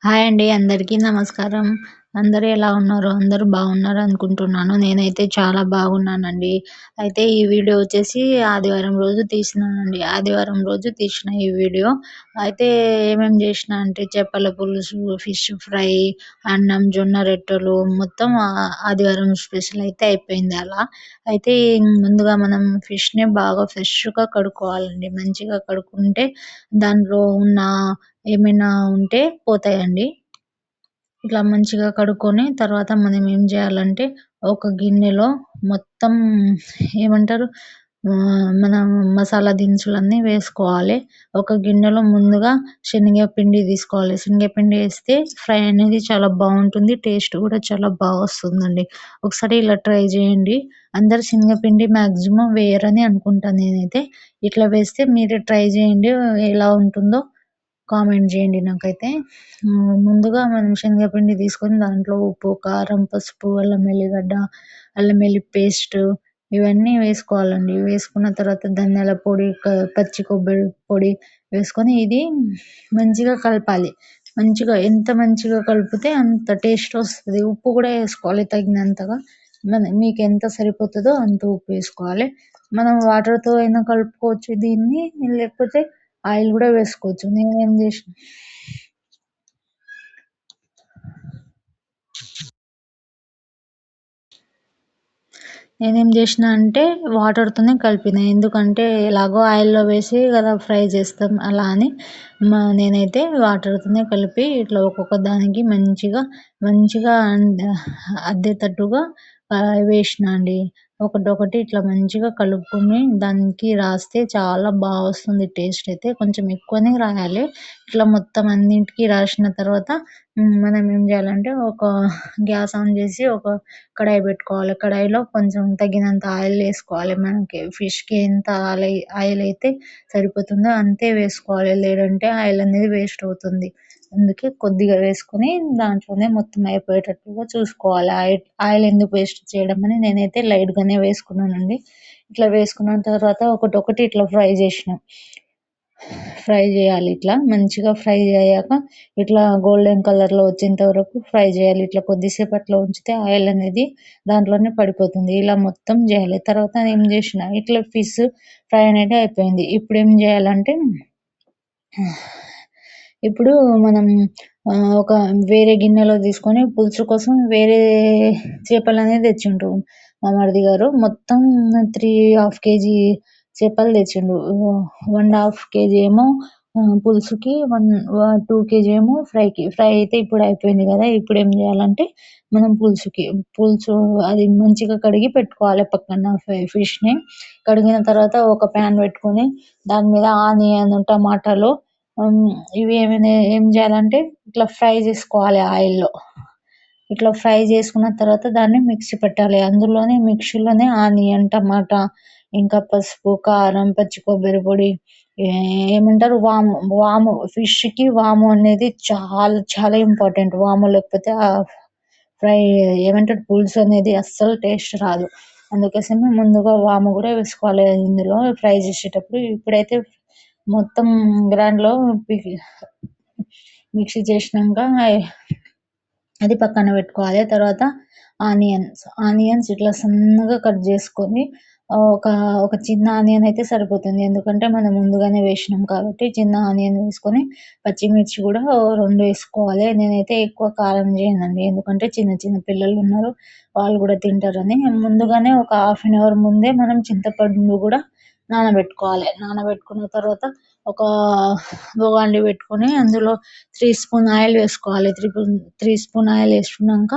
Hi అండి. అందరికీ నమస్కారం. అందరూ ఎలా ఉన్నారు? అందరూ బాగున్నారు అనుకుంటున్నాను. నేనైతే చాలా బాగున్నానండి. అయితే ఈ వీడియో వచ్చేసి ఆదివారం రోజు తీసినానండి. ఆదివారం రోజు తీసిన ఈ వీడియో. అయితే ఏమేం చేసినా అంటే చేపల పులుసు, ఫిష్ ఫ్రై, అన్నం, జొన్న రొట్టెలు మొత్తం ఆదివారం స్పెషల్ అయితే అయిపోయింది అలా. అయితే ముందుగా మనం ఫిష్‌ని బాగా ఫ్రెష్‌గా కడుక్కోవాలండి. మంచిగా కడుక్కుంటే దాంట్లో ఉన్న ఏమైనా ఉంటే పోతాయండి. ఇట్లా మంచిగా కడుక్కొని తర్వాత మనం ఏం జేయాలంటే, ఒక గిన్నెలో మొత్తం ఏమంటారు మనం మసాలా దినుసులన్నీ వేసుకోవాలి. ఒక గిన్నెలో ముందుగా శనగపిండి తీసుకోవాలి. శనగపిండి ఏస్తే ఫ్రై అనేది చాలా బావుంటుంది. టేస్ట్ గూడా చాలా వస్తుందండి. ఒకసారి ఇలా ట్రై జేయండి. అందరూ శనగపిండి మాక్సిమం వేయరని అనుకుంటా నేనైతే. ఇట్లా వేస్తే మీరు ట్రై జేయండి. ఎలా ఉంటుందో కామెంట్ జేయండి నాకైతే. ముందుగా మనం శనగపిండి తీసుకొని దాంట్లో ఉప్పు, కారం, పసుపు, అల్లం ఎల్లిగడ్డ, అల్లం వెల్లుల్లి పేస్ట్ ఇవన్నీ వేసుకోవాలండి. వేసుకున్న తర్వాత ధనియాల పొడి, పచ్చి కొబ్బరి పొడి వేసుకొని ఇది మంచిగా కలపాలి. ఎంత మంచిగా కలిపితే అంత టేస్ట్ వస్తది. ఉప్పు కూడా ఏసుకోవాలి తగినంతగా. మీకెంత సరిపోతదో అంత ఉప్పు వేసుకోవాలి. మనం వాటర్‌తో అయినా కలుపుకోవచ్చు దీన్ని. లేకపోతే ఆయిల్ గూడా వేసుకోవచ్చు. నేనేం జేషినా అంటే వాటర్‌తోనే కలిపిన. ఎందుకంటే ఎలాగో ఆయిల్‌లో వేసి గదా ఫ్రై చేస్తాం అలా అని నేనైతే వాటర్‌తోనే కలిపి ఇట్లా ఒక్కొక్క దానికి మంచిగా అద్దేటట్టుగా వేషినా అండి. ఒకటొకటి ఇట్లా మంచిగా కలుపుకొని దానికి రాస్తే చాలా వస్తుంది టేస్ట్ అయితే. కొంచెం ఎక్కువనే రాయాలి. ఇట్లా మొత్తం అన్నింటికి రాసిన తర్వాత మనం ఏం జేయాలంటే ఒక గ్యాస్ ఆన్ జేసి ఒక కడాయి పెట్టుకోవాలి. కడాయిలో కొంచెం తగినంత ఆయిల్ ఏసుకోవాలి. మనకి ఫిష్‌కి ఎంత ఆయిల్ అయితే సరిపోతుందో అంతే వేసుకోవాలి. లేదంటే ఆయిల్ అనేది వేస్ట్ అవుతుంది. అందుకే కొద్దిగా వేసుకొని దాంట్లోనే మొత్తం అయిపోయేటట్టుగా చూసుకోవాలి. ఆయిల్ ఎందుకు వేస్ట్ చేయడం అని నేనైతే లైట్‌గానే వేసుకున్నానండి. ఇట్లా వేసుకున్న తర్వాత ఒకటొకటి ఇట్లా ఫ్రై జేయాలి ఇట్లా. మంచిగా ఫ్రై అయ్యాక ఇట్లా గోల్డెన్ కలర్‌లో వచ్చేంత వరకు ఫ్రై జేయాలి. ఇట్లా కొద్దిసేపు అట్లా ఉంచితే ఆయిల్ అనేది దాంట్లోనే పడిపోతుంది. ఇలా మొత్తం జేయాలి. తర్వాత ఏం జేసినా ఇట్లా ఫిష్ ఫ్రై అనేది అయిపోయింది. ఇప్పుడేం జేయాలంటే ఇప్పుడు మనం ఒక వేరే గిన్నెలో తీసుకొని పులుసు కోసం వేరే చేపలనేది తెచ్చిండ్రు మా మరిది గారు. మొత్తం 3½ కేజీ చేపలు తెచ్చిండు. 1½ కేజీ ఏమో పులుసుకి, 2 కేజీ ఏమో ఫ్రైకి. ఫ్రై అయితే ఇప్పుడు అయిపోయింది గదా! ఇప్పుడేం జేయాలంటే మనం పులుసు అది మంచిగా కడిగి పెట్టుకోవాలి పక్కన ఫిష్‌ని. కడిగిన తర్వాత ఒక పాన్ పెట్టుకొని దాని మీద ఆనియన్, టమాటాలు ఇవి ఏం జేయాలంటే ఇట్లా ఫ్రై జేసుకోవాలి ఆయిల్‌లో. ఇట్లా ఫ్రై జేసుకున్న తర్వాత దాన్ని మిక్సీ పెట్టాలి. మిక్సీలోనే ఆనియన్, టమాటా, ఇంకా పసుపు, కారం, పచ్చి కొబ్బరి పొడి ఏమంటారు ఫిష్‌కి వాము అనేది చాలా ఇంపార్టెంట్. వాము లేకపోతే ఫ్రై ఏమంటారు పులుసు అనేది అస్సలు టేస్ట్ రాదు. అందుకోసమే ముందుగా వాము గూడా వేసుకోవాలి ఇందులో ఫ్రై జేసేటప్పుడు. ఇప్పుడైతే మొత్తం గ్రైండ్‌లో మిక్సీ చేసినంక అది పక్కన పెట్టుకోవాలి. తర్వాత ఆనియన్స్ ఇట్లా సన్నగా కట్ చేసుకొని ఒక ఒక చిన్న ఆనియన్ అయితే సరిపోతుంది. ఎందుకంటే మనం ముందుగానే వేసినాం కాబట్టి చిన్న ఆనియన్ వేసుకొని పచ్చిమిర్చి కూడా 2 వేసుకోవాలి. నేనైతే ఎక్కువ కారం చేయనండి. ఎందుకంటే చిన్న చిన్న పిల్లలున్నారు. వాళ్ళు కూడా తింటారని. ముందుగానే ఒక హాఫ్ అన్ అవర్ ముందే మనం చింతపండు కూడా నానబెట్టుకోవాలి. నానబెట్టుకున్న తర్వాత ఒక బగోని పెట్టుకొని అందులో 3 స్పూన్ ఆయిల్ వేసుకోవాలి. 3 స్పూన్ ఆయిల్ వేసుకున్నాక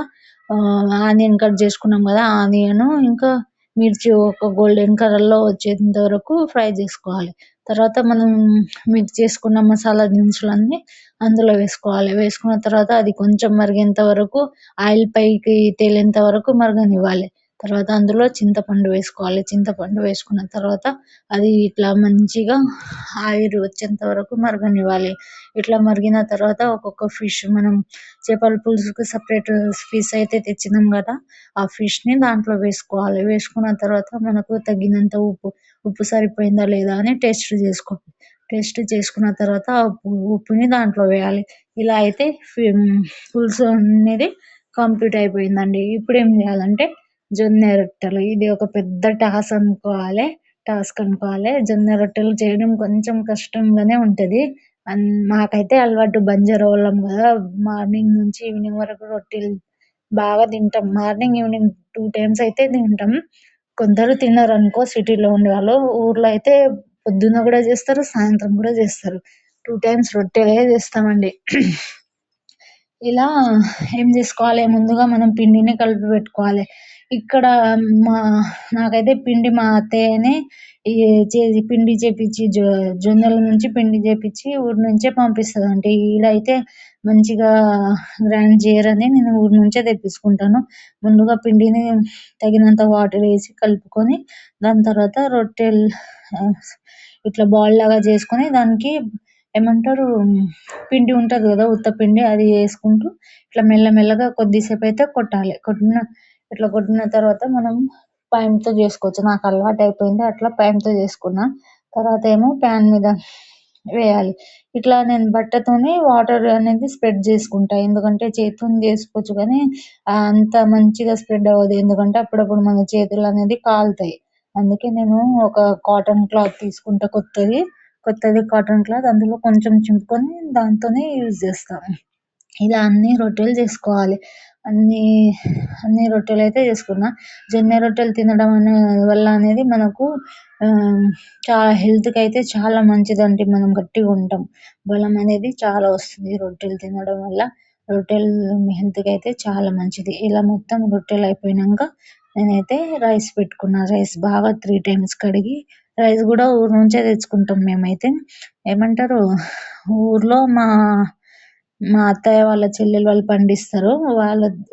ఆనియన్ కట్ చేసుకున్నాం కదా! ఆనియను ఇంకా మిర్చి ఒక గోల్డెన్ కలర్‌లో వచ్చేంత వరకు ఫ్రై చేసుకోవాలి. తర్వాత మనం మిక్స్ చేసుకున్న మసాలా దినుసులన్నీ అందులో వేసుకోవాలి. వేసుకున్న తర్వాత అది కొంచెం మరిగేంత వరకు ఆయిల్ పైకి తేలేంత వరకు మరగనివ్వాలి. తర్వాత అందులో చింతపండు వేసుకోవాలి. చింతపండు వేసుకున్న తర్వాత అది ఇట్లా మంచిగా ఆవిరి వచ్చేంత వరకు మరగనివ్వాలి. ఇట్లా మరిగిన తర్వాత ఒక్కొక్క ఫిష్ మనం చేపల పులుసుకి సెపరేట్ ఫిష్ అయితే తెచ్చినాం గదా! ఆ ఫిష్‌ని దాంట్లో వేసుకోవాలి. వేసుకున్న తర్వాత మనకు తగినంత ఉప్పు సరిపోయిందా లేదా అని టేస్ట్ చేసుకోవాలి. టేస్ట్ చేసుకున్న తర్వాత ఉప్పుని దాంట్లో వేయాలి. ఇలా అయితే పులుసు అనేది కంప్లీట్ అయిపోయిందండి. ఇప్పుడు ఏం చేయాలంటే జొన్న రొట్టెలు, ఇది ఒక పెద్ద టాస్క్ అనుకోవాలి. జొన్న రొట్టెలు చేయడం కొంచెం కష్టంగానే ఉంటది. మాకైతే అలవాటు, బంజారోళ్ళం కదా, మార్నింగ్ నుంచి ఈవినింగ్ వరకు రొట్టెలు బాగా తింటాం. మార్నింగ్ ఈవినింగ్ 2 టైమ్స్ అయితే తింటాం. కొందరు తినరనుకో, సిటీలో ఉండేవాళ్ళు. ఊర్లో అయితే పొద్దున్న కూడా చేస్తారు, సాయంత్రం కూడా చేస్తారు. 2 టైమ్స్ రొట్టెలే చేస్తామండి. ఇలా ఏం చేసుకోవాలి, ముందుగా మనం పిండిని కలిపి పెట్టుకోవాలి. ఇక్కడ మా నాకైతే పిండి మా అత్తయ్యనే ఈ పిండి చేపించి, జొన్నల నుంచి పిండి చేపించి ఊరి నుంచే పంపిస్తుందండి. ఈడైతే మంచిగా గ్రైండ్ చేయరని నేను ఊరి నుంచే తెప్పించుకుంటాను. ముందుగా పిండిని తగినంత వాటర్ వేసి కలుపుకొని, దాని తర్వాత రొట్టెలు ఇట్లా బాల్ లాగా చేసుకొని, దానికి ఏమంటారు, పిండి ఉంటది కదా, ఉత్త పిండి, అది వేసుకుంటూ ఇట్లా మెల్లమెల్లగా కొద్దిసేపు అయితే కొట్టాలి. కొట్టిన తర్వాత మనం పైనతో చేసుకోవచ్చు. నాకు అలవాటు అయిపోయింది, అట్లా పైనతో చేసుకున్నా. తర్వాత ఏమో ప్యాన్ మీద వేయాలి. ఇట్లా నేను బట్టతోని వాటర్ అనేది స్ప్రెడ్ చేసుకుంటా. ఎందుకంటే చేతితోని చేసుకోవచ్చు కానీ అంత మంచిగా స్ప్రెడ్ అవ్వదు. ఎందుకంటే అప్పుడప్పుడు మన చేతులు అనేది కాలుతాయి. అందుకే నేను ఒక కాటన్ క్లాత్ తీసుకుంటా, కొత్తది కాటన్ క్లాత్, అందులో కొంచెం చింపుకొని దాంతోనే యూజ్ చేస్తాను. ఇలా అన్ని రొట్టెలు చేసుకోవాలి. అన్ని అన్ని రొట్టెలు అయితే చేసుకున్నా. జొన్న రొట్టెలు తినడం వల్ల అనేది మనకు చాలా హెల్త్కి అయితే చాలా మంచిదండి. మనం గట్టిగా ఉంటాం, బలం అనేది చాలా వస్తుంది రొట్టెలు తినడం వల్ల. రొట్టెలు హెల్త్కి అయితే చాలా మంచిది. ఇలా మొత్తం రొట్టెలు అయిపోయినాక నేనైతే రైస్ పెట్టుకున్నా. రైస్ బాగా 3 టైమ్స్ కడిగి, రైస్ కూడా ఊరు నుంచే తెచ్చుకుంటాం మేమైతే. ఏమంటారు, ఊర్లో మా అత్తయ్య వాళ్ళ చెల్లెలు వాళ్ళు పండిస్తారు.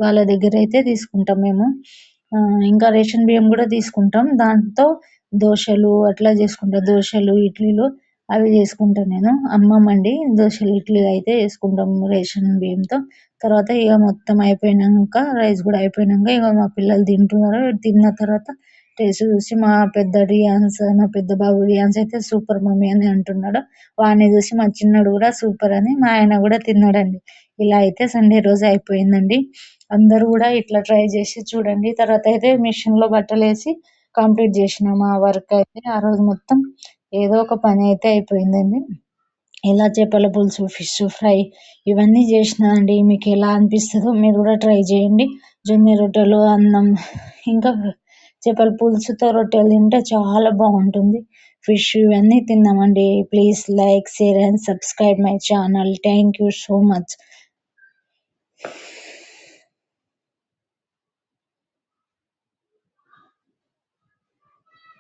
వాళ్ళ దగ్గర అయితే తీసుకుంటాం మేము. ఇంకా రేషన్ బియ్యం కూడా తీసుకుంటాం. దాంతో దోశలు అట్లా చేసుకుంటాం. దోశలు, ఇడ్లీలు అవి చేసుకుంటాను నేను. అమ్మమండి దోశలు, ఇడ్లీలు అయితే చేసుకుంటాం రేషన్ బియ్యంతో. తర్వాత ఇక మొత్తం అయిపోయినాక, రైస్ కూడా అయిపోయినాక, ఇక మా పిల్లలు తింటున్నారు. తిన్న తర్వాత టేస్ట్ చూసి మా పెద్ద బాబు రియాన్స్ అయితే సూపర్ మమ్మీ అని అంటున్నాడు. వాడిని చూసి మా చిన్నోడు కూడా సూపర్ అని మా ఆయన కూడా తిన్నాడండి. ఇలా అయితే సండే రోజు అయిపోయిందండి. అందరూ కూడా ఇట్లా ట్రై చేసి చూడండి. తర్వాత అయితే మిషన్ లో బట్టలు వేసి కంప్లీట్ చేసిన మా వర్క్ అయితే. ఆ రోజు మొత్తం ఏదో ఒక పని అయితే అయిపోయిందండి. ఇలా చేపల పులుసు, ఫిష్ ఫ్రై ఇవన్నీ చేసిన అండి. మీకు ఎలా అనిపిస్తుందో మీరు కూడా ట్రై చేయండి. జొన్న రొట్టెలు, అన్నం, ఇంకా చేపల పులుసుతో రొట్టెలు తింటే చాలా బాగుంటుంది. ఫిష్ ఇవన్నీ తిన్నామండి. Please like, share and subscribe my channel. Thank you so much.